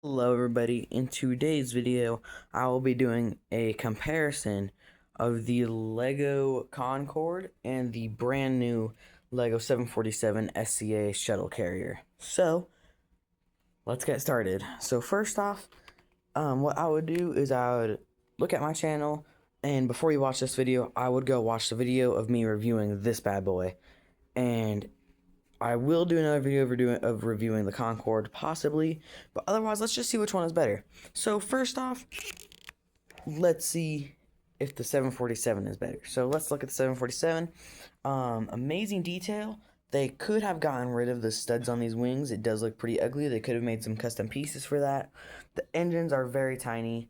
Hello everybody, in today's video I will be doing a comparison of the Lego Concorde and the brand new Lego 747 SCA shuttle carrier. So let's get started. So first off, what I would do is I would look at my channel, and before you watch this video I would go watch the video of me reviewing this bad boy, and I will do another video of reviewing the Concorde, possibly, but otherwise, let's just see which one is better. So first off, let's see if the 747 is better. So let's look at the 747. Amazing detail. They could have gotten rid of the studs on these wings. It does look pretty ugly. They could have made some custom pieces for that. The engines are very tiny.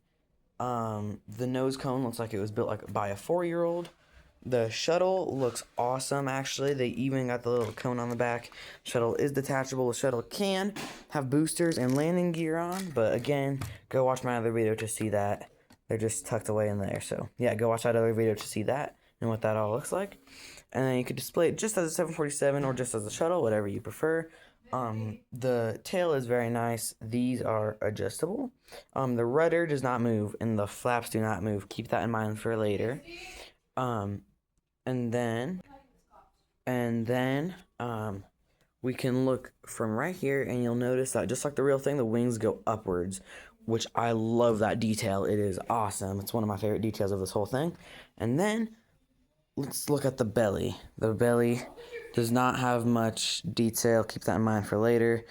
The nose cone looks like it was built by a 4-year-old. The shuttle looks awesome, actually. They even got the little cone on the back. Shuttle is detachable. The shuttle can have boosters and landing gear on, but again, go watch my other video to see that. They're just tucked away in there. So yeah, go watch that other video to see that and what that all looks like. And then you could display it just as a 747 or just as a shuttle, whatever you prefer. The tail is very nice. These are adjustable. The rudder does not move and the flaps do not move. Keep that in mind for later. And then we can look from right here, and you'll notice that just like the real thing, the wings go upwards, which I love that detail. It is awesome. It's one of my favorite details of this whole thing. And then let's look at the belly. The belly does not have much detail. Keep that in mind for later.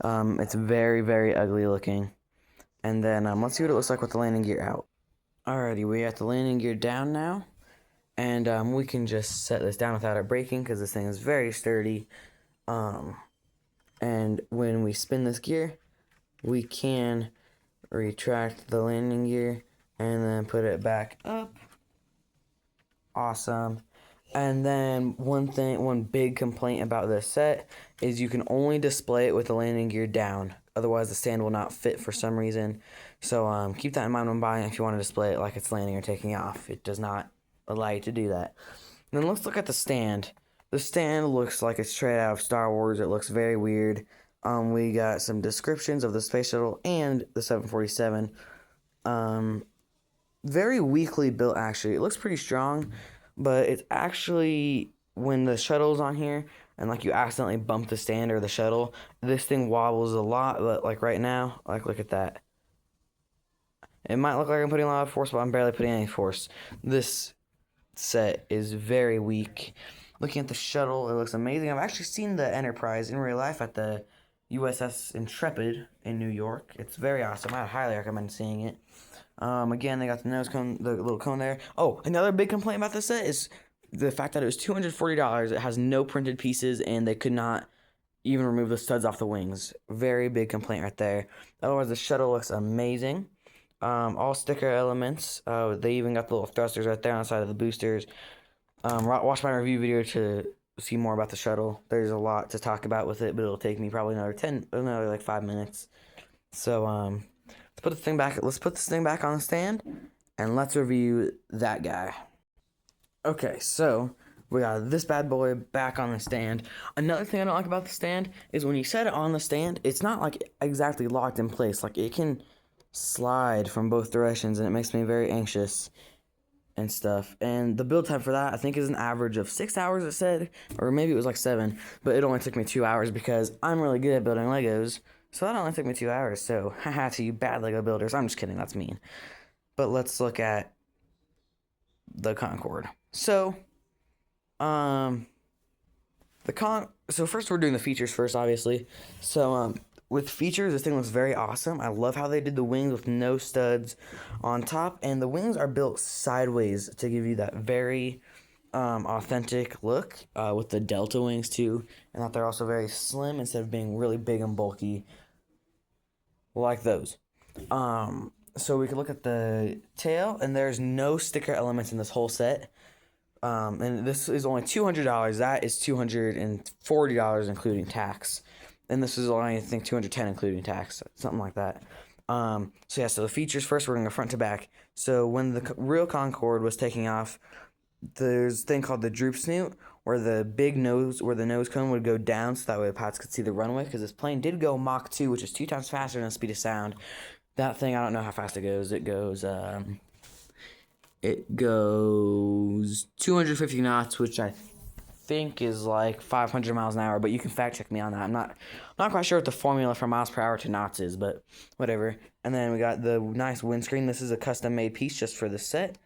It's very, very ugly looking. And then let's see what it looks like with the landing gear out. Alrighty, we got the landing gear down now. And we can just set this down without it breaking because this thing is very sturdy. And when we spin this gear, we can retract the landing gear and then put it back up. Awesome. And then one big complaint about this set is you can only display it with the landing gear down. Otherwise, the stand will not fit for some reason. So keep that in mind when buying if you want to display it like it's landing or taking off. It does not allow you to do that. And then let's look at the stand. The stand looks like it's straight out of Star Wars. It looks very weird. We got some descriptions of the space shuttle and the 747. Very weakly built, actually. It looks pretty strong, but it's actually, when the shuttle's on here and like you accidentally bump the stand or the shuttle, this thing wobbles a lot. But like right now, like look at that. It might look like I'm putting a lot of force, but I'm barely putting any force. This set is very weak. Looking at the shuttle, it looks amazing. I've actually seen the Enterprise in real life at the USS Intrepid in New York. It's very awesome. I highly recommend seeing it. Again, they got the nose cone, the little cone there. Oh, another big complaint about this set is the fact that it was $240. It has no printed pieces, and they could not even remove the studs off the wings. Very big complaint right there. Otherwise, the shuttle looks amazing. All sticker elements. They even got the little thrusters right there on the side of the boosters. Watch my review video to see more about the shuttle. There's a lot to talk about with it, but it'll take me probably another like 5 minutes. So let's put the thing back. Let's put this thing back on the stand, and let's review that guy. Okay, so we got this bad boy back on the stand. Another thing I don't like about the stand is when you set it on the stand, it's not like exactly locked in place. Like it can slide from both directions, and it makes me very anxious and stuff. And the build time for that I think is an average of 6 hours, it said, or maybe it was like 7, but it only took me 2 hours because I'm really good at building Legos, so that only took me 2 hours. So haha to you bad Lego builders. I'm just kidding, that's mean. But let's look at the Concorde. So so first we're doing the features first, obviously. So with features, this thing looks very awesome. I love how they did the wings with no studs on top, and the wings are built sideways to give you that very authentic look with the Delta wings too, and that they're also very slim instead of being really big and bulky like those. So we can look at the tail, and there's no sticker elements in this whole set. And this is only $200. That is $240 including tax. And this is only, I think, $210 including tax, something like that. So the features first, we're going to go front to back. So when the real Concorde was taking off, there's a thing called the droop snoot, where the nose cone would go down, so that way the pilots could see the runway. Because this plane did go Mach 2, which is 2 times faster than the speed of sound. That thing, I don't know how fast it goes. It goes 250 knots, which I think is like 500 miles an hour, but you can fact check me on that. I'm not quite sure what the formula for miles per hour to knots is, but whatever. And then we got the nice windscreen. This is a custom made piece just for the set,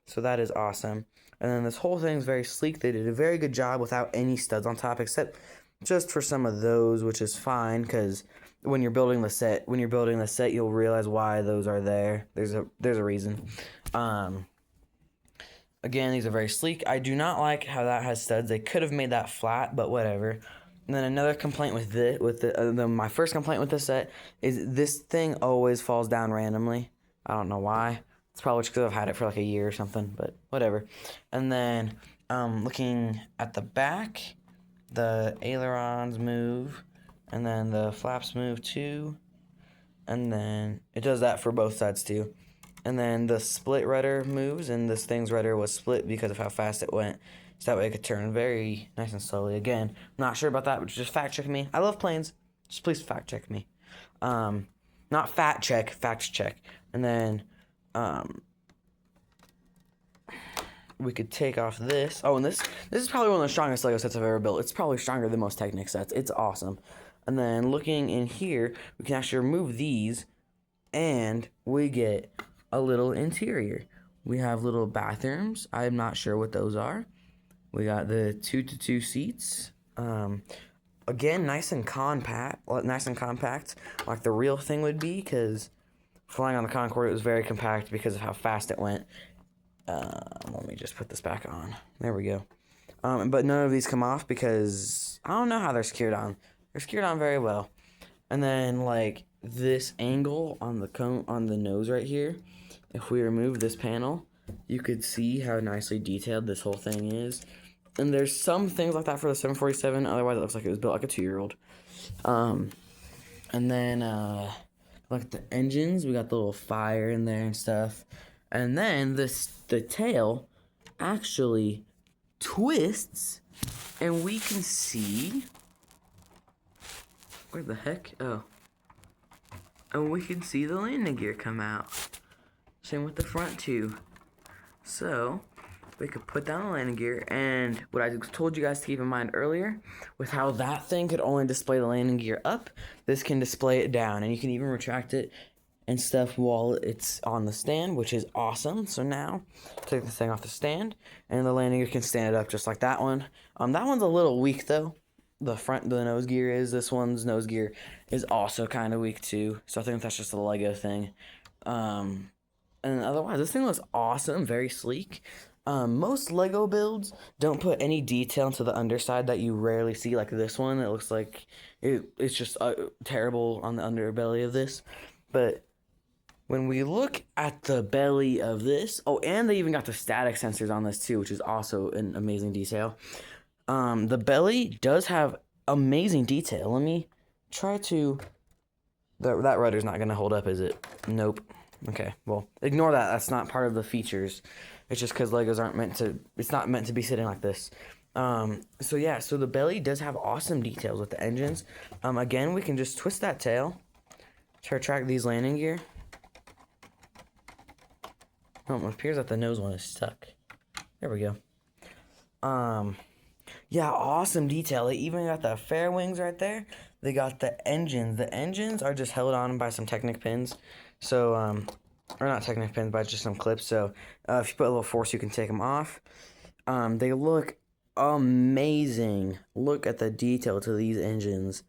so that is awesome. And then this whole thing is very sleek. They did a very good job without any studs on top, except just for some of those, which is fine, because when you're building the set, you'll realize why those are there. There's a reason. Again, these are very sleek. I do not like how that has studs. They could have made that flat, but whatever. And then another complaint my first complaint with this set is this thing always falls down randomly. I don't know why. It's probably just because I've had it for like a year or something, but whatever. And then looking at the back, the ailerons move, and then the flaps move too. And then it does that for both sides too. And then the split rudder moves, and this thing's rudder was split because of how fast it went. So that way it could turn very nice and slowly. Again, I'm not sure about that, but just fact check me. I love planes. Just please fact check me. Not fact check, fact check. And then we could take off this. Oh, and this is probably one of the strongest Lego sets I've ever built. It's probably stronger than most Technic sets. It's awesome. And then looking in here, we can actually remove these, and we get a little interior. We have little bathrooms. I'm not sure what those are. We got the 2-to-2 seats. Again, nice and compact, like the real thing would be, because flying on the Concorde, it was very compact because of how fast it went. Let me just put this back on. There we go. But none of these come off because I don't know how they're secured on. They're secured on very well. And then like this angle on the cone, on the nose right here, if we remove this panel, you could see how nicely detailed this whole thing is. And there's some things like that for the 747. Otherwise, it looks like it was built like a 2-year-old. And then like the engines, we got the little fire in there and stuff. And then the tail actually twists, and we can see, where the heck? Oh. And we can see the landing gear come out. Same with the front too. So we could put down the landing gear, and what I told you guys to keep in mind earlier, with how that thing could only display the landing gear up, this can display it down, and you can even retract it and stuff while it's on the stand, which is awesome. So now, take the thing off the stand, and the landing gear can stand it up just like that one. That one's a little weak though. The nose gear is. This one's nose gear is also kind of weak too. So I think that's just a Lego thing. And otherwise, this thing looks awesome, very sleek. Most Lego builds don't put any detail into the underside that you rarely see, like this one. It looks like it's just terrible on the underbelly of this. But when we look at the belly of this, oh, and they even got the static sensors on this too, which is also an amazing detail. The belly does have amazing detail. Let me try to... That rudder's not going to hold up, is it? Nope. Okay, well, ignore that. That's not part of the features. It's just because Legos aren't meant to... It's not meant to be sitting like this. So yeah, so the belly does have awesome details with the engines. Again, we can just twist that tail to retract these landing gear. Oh, it appears that the nose one is stuck. There we go. Yeah, awesome detail. They even got the fair wings right there. They got the engines. The engines are just held on by some Technic pins. So, or not Technic pins, but just some clips. So, if you put a little force, you can take them off. They look amazing. Look at the detail to these engines.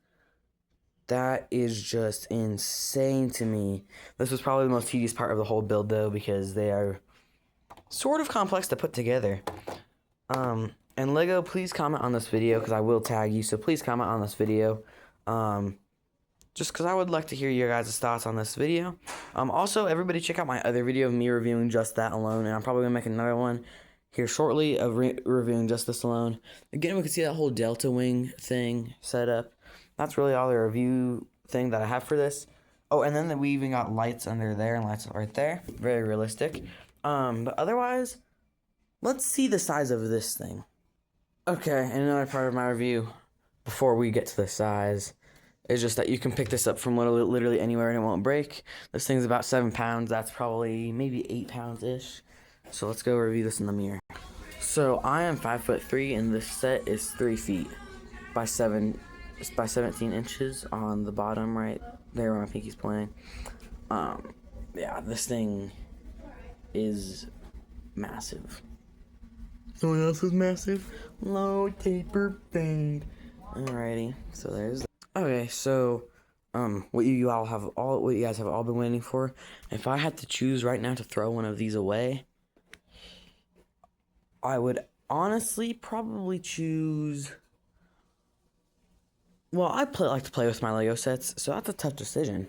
That is just insane to me. This was probably the most tedious part of the whole build, though, because they are sort of complex to put together. And Lego, please comment on this video, because I will tag you, so please comment on this video. Just because I would like to hear your guys' thoughts on this video. Also, everybody check out my other video of me reviewing just that alone, and I'm probably going to make another one here shortly of reviewing just this alone. Again, we can see that whole Delta Wing thing set up. That's really all the review thing that I have for this. Oh, and then we even got lights under there and lights right there. Very realistic. But otherwise, let's see the size of this thing. Okay, and another part of my review before we get to the size is just that you can pick this up from literally anywhere and it won't break. This thing's about 7 pounds. That's probably maybe 8 pounds ish. So let's go review this in the mirror. So I am 5'3", and this set is 3 feet by 17 inches on the bottom right there where my pinky's pointing. Yeah, this thing is massive. Someone else is massive. Low taper fade. Alrighty, so there's that. Okay, so what you guys have all been waiting for. If I had to choose right now to throw one of these away, I would honestly probably choose. Well, like to play with my Lego sets, so that's a tough decision.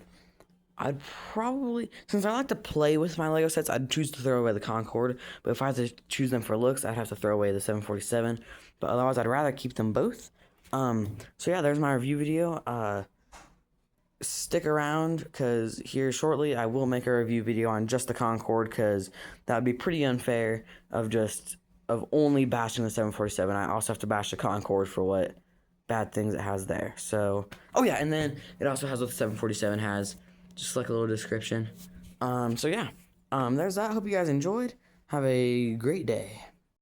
I'd probably, since I like to play with my Lego sets, I'd choose to throw away the Concorde. But if I had to choose them for looks, I'd have to throw away the 747. But otherwise, I'd rather keep them both. So yeah, there's my review video. Stick around, because here shortly I will make a review video on just the Concorde, because that would be pretty unfair of only bashing the 747. I also have to bash the Concorde for what bad things it has there. So, oh yeah, and then it also has what the 747 has. Just like a little description. So yeah, there's that. Hope you guys enjoyed. Have a great day.